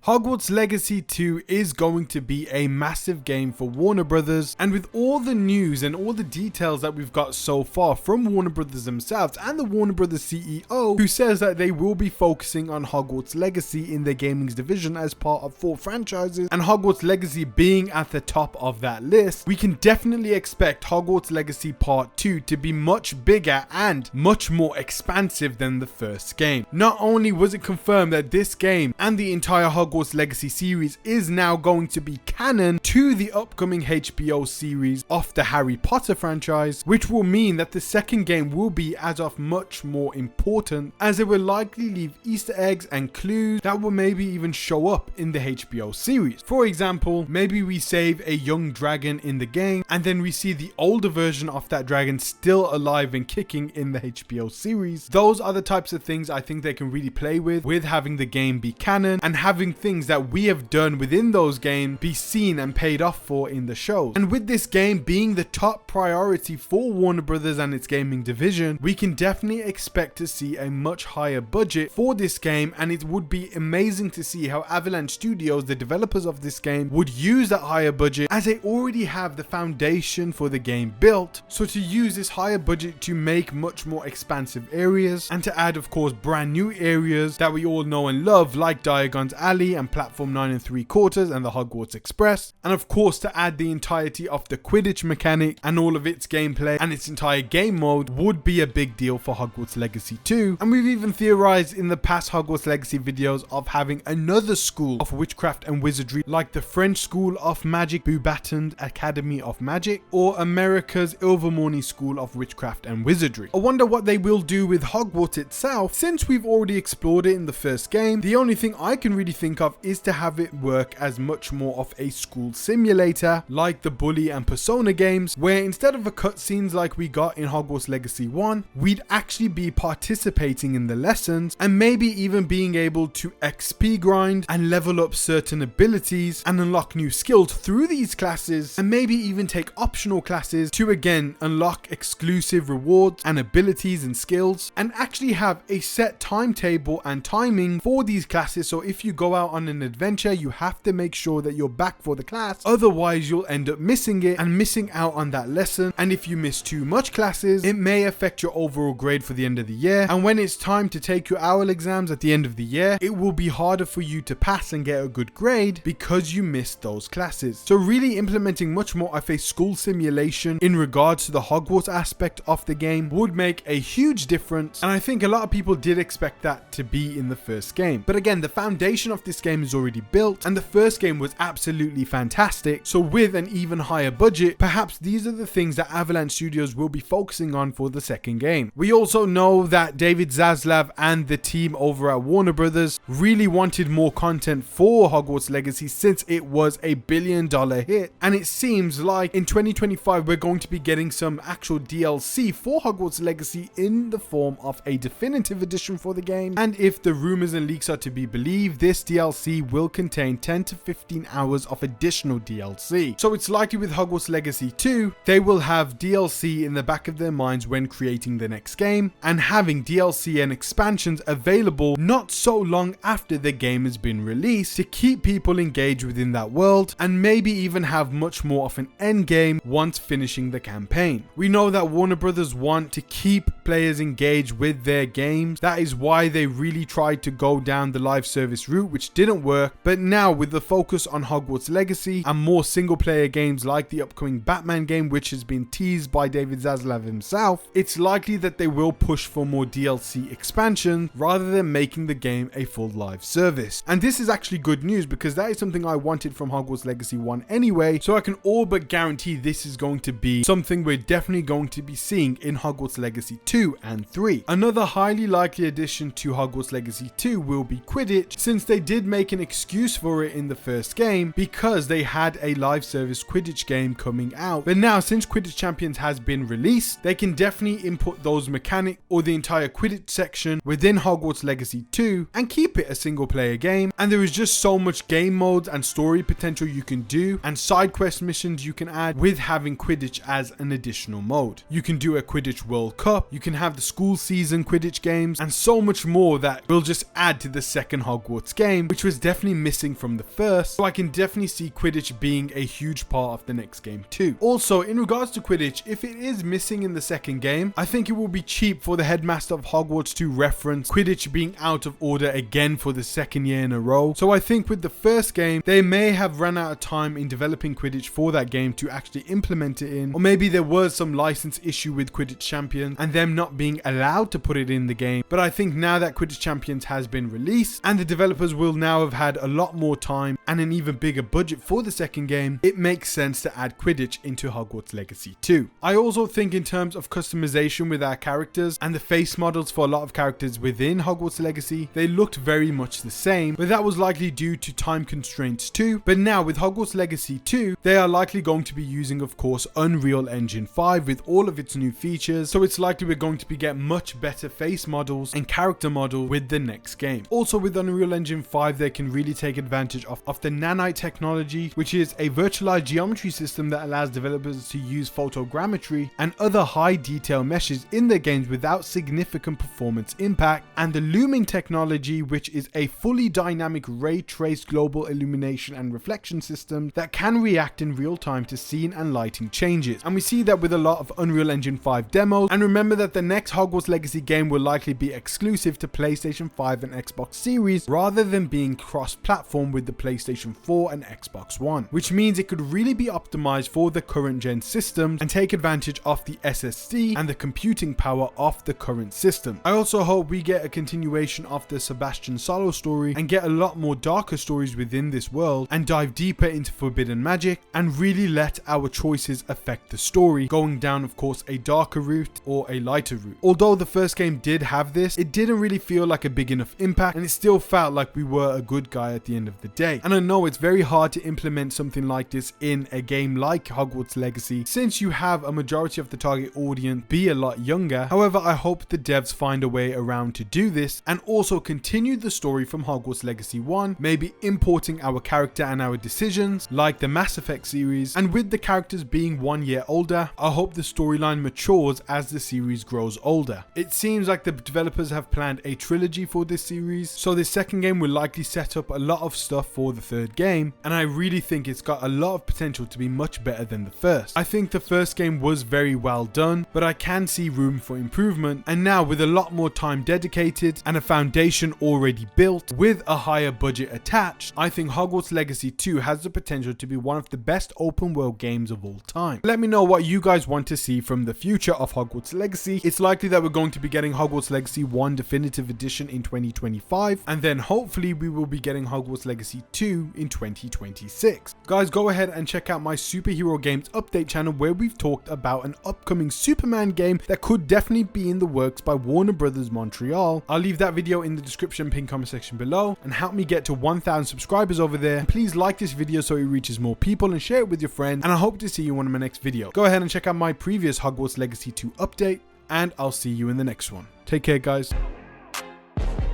Hogwarts Legacy 2 is going to be a massive game for Warner Brothers, and with all the news and all the details that we've got so far from Warner Brothers themselves and the Warner Brothers CEO, who says that they will be focusing on Hogwarts Legacy in their gaming division as part of 4 franchises, and Hogwarts Legacy being at the top of that list, we can definitely expect Hogwarts Legacy Part 2 to be much bigger and much more expansive than the first game. Not only was it confirmed that this game and the entire Hogwarts Legacy series is now going to be canon to the upcoming HBO series of the Harry Potter franchise, which will mean that the second game will be as of much more important, as it will likely leave Easter eggs and clues that will maybe even show up in the HBO series. For example, maybe we save a young dragon in the game and then we see the older version of that dragon still alive and kicking in the HBO series. Those are the types of things I think they can really play with having the game be canon and having things that we have done within those games be seen and paid off for in the shows. And with this game being the top priority for Warner Brothers and its gaming division, we can definitely expect to see a much higher budget for this game, and it would be amazing to see how Avalanche Studios, the developers of this game, would use that higher budget, as they already have the foundation for the game built. So to use this higher budget to make much more expansive areas, and to add of course brand new areas that we all know and love, like Diagon's Alley and Platform 9 3/4 and the Hogwarts Express, and of course to add the entirety of the Quidditch mechanic and all of its gameplay and its entire game mode, would be a big deal for Hogwarts Legacy 2. And we've even theorized in the past Hogwarts Legacy videos of having another school of witchcraft and wizardry, like the French School of Magic, Beauxbaton Academy of Magic, or America's Ilvermorny School of Witchcraft and Wizardry. I wonder what they will do with Hogwarts itself, since we've already explored it in the first game. The only thing I can really think of is to have it work as much more of a school simulator, like the Bully and Persona games, where instead of the cutscenes like we got in Hogwarts Legacy 1, we'd actually be participating in the lessons and maybe even being able to XP grind and level up certain abilities and unlock new skills through these classes, and maybe even take optional classes to again unlock exclusive rewards and abilities and skills, and actually have a set timetable and timing for these classes. So if you go out on an adventure, you have to make sure that you're back for the class, otherwise you'll end up missing it and missing out on that lesson. And if you miss too much classes, it may affect your overall grade for the end of the year, and when it's time to take your OWL exams at the end of the year, it will be harder for you to pass and get a good grade because you missed those classes. So really implementing much more of a school simulation in regards to the Hogwarts aspect of the game would make a huge difference, and I think a lot of people did expect that to be in the first game. But again, the foundation of this game is already built, and the first game was absolutely fantastic. So with an even higher budget, perhaps these are the things that Avalanche Studios will be focusing on for the second game. We also know that David Zaslav and the team over at Warner Brothers really wanted more content for Hogwarts Legacy, since it was a $1 billion hit, and it seems like in 2025 we're going to be getting some actual DLC for Hogwarts Legacy in the form of a definitive edition for the game. And if the rumors and leaks are to be believed, this DLC will contain 10 to 15 hours of additional DLC. So it's likely with Hogwarts Legacy 2, they will have DLC in the back of their minds when creating the next game, and having DLC and expansions available not so long after the game has been released to keep people engaged within that world, and maybe even have much more of an end game once finishing the campaign. We know that Warner Brothers want to keep players engaged with their games. That is why they really tried to go down the live service route, which didn't work. But now with the focus on Hogwarts Legacy and more single player games like the upcoming Batman game, which has been teased by David Zaslav himself, it's likely that they will push for more DLC expansion rather than making the game a full live service. And this is actually good news, because that is something I wanted from Hogwarts Legacy 1 anyway, so I can all but guarantee this is going to be something we're definitely going to be seeing in Hogwarts Legacy 2 and 3. Another highly likely addition to Hogwarts Legacy 2 will be Quidditch, since they did make an excuse for it in the first game because they had a live service Quidditch game coming out. But now, since Quidditch Champions has been released, they can definitely input those mechanics or the entire Quidditch section within Hogwarts Legacy 2 and keep it a single player game. And there is just so much game modes and story potential you can do, and side quest missions you can add with having Quidditch as an additional mode. You can do a Quidditch World Cup, you can have the school season Quidditch games, and so much more that will just add to the second Hogwarts game, which which was definitely missing from the first, so I can definitely see Quidditch being a huge part of the next game too. Also, in regards to Quidditch, if it is missing in the second game, I think it will be cheap for the headmaster of Hogwarts to reference Quidditch being out of order again for the second year in a row. So I think with the first game, they may have run out of time in developing Quidditch for that game to actually implement it in, or maybe there was some license issue with Quidditch Champions and them not being allowed to put it in the game. But I think now that Quidditch Champions has been released and the developers will now have had a lot more time and an even bigger budget for the second game, it makes sense to add Quidditch into Hogwarts Legacy 2. I also think in terms of customization with our characters and the face models for a lot of characters within Hogwarts Legacy, they looked very much the same, but that was likely due to time constraints too. But now with Hogwarts Legacy 2, they are likely going to be using, of course, Unreal Engine 5 with all of its new features, so it's likely we're going to be getting much better face models and character models with the next game. Also with Unreal Engine 5, they can really take advantage of the nanite technology, which is a virtualized geometry system that allows developers to use photogrammetry and other high detail meshes in their games without significant performance impact, and the looming technology, which is a fully dynamic ray traced global illumination and reflection system that can react in real time to scene and lighting changes. And we see that with a lot of Unreal Engine 5 demos. And remember that the next Hogwarts Legacy game will likely be exclusive to PlayStation 5 and Xbox Series rather than being cross-platform with the PlayStation 4 and Xbox One, which means it could really be optimized for the current gen systems and take advantage of the SSD and the computing power of the current system. I also hope we get a continuation of the Sebastian solo story and get a lot more darker stories within this world and dive deeper into forbidden magic and really let our choices affect the story, going down of course a darker route or a lighter route. Although the first game did have this, it didn't really feel like a big enough impact and it still felt like we were a good guy at the end of the day. And I know it's very hard to implement something like this in a game like Hogwarts Legacy since you have a majority of the target audience be a lot younger. However, I hope the devs find a way around to do this and also continue the story from Hogwarts Legacy 1, maybe importing our character and our decisions like the Mass Effect series, and with the characters being 1 year older, I hope the storyline matures as the series grows older. It seems like the developers have planned a trilogy for this series, so this second game will likely set up a lot of stuff for the third game, and I really think it's got a lot of potential to be much better than the first. I think the first game was very well done, but I can see room for improvement, and now with a lot more time dedicated and a foundation already built with a higher budget attached, I think Hogwarts Legacy 2 has the potential to be one of the best open world games of all time. Let me know what you guys want to see from the future of Hogwarts Legacy. It's likely that we're going to be getting Hogwarts Legacy 1 Definitive Edition in 2025, and then hopefully we will be getting Hogwarts Legacy 2 in 2026. Guys, go ahead and check out my Superhero Games update channel where we've talked about an upcoming Superman game that could definitely be in the works by Warner Brothers Montreal. I'll leave that video in the description pinned comment section below, and help me get to 1,000 subscribers over there. And please like this video so it reaches more people and share it with your friends, and I hope to see you in one of my next videos. Go ahead and check out my previous Hogwarts Legacy 2 update, and I'll see you in the next one. Take care, guys.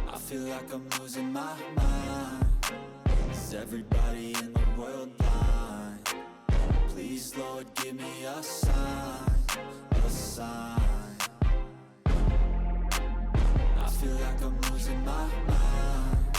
I feel like I'm losing my mind. Is everybody in the world blind? Please, Lord, give me a sign, a sign. I feel like I'm losing my mind.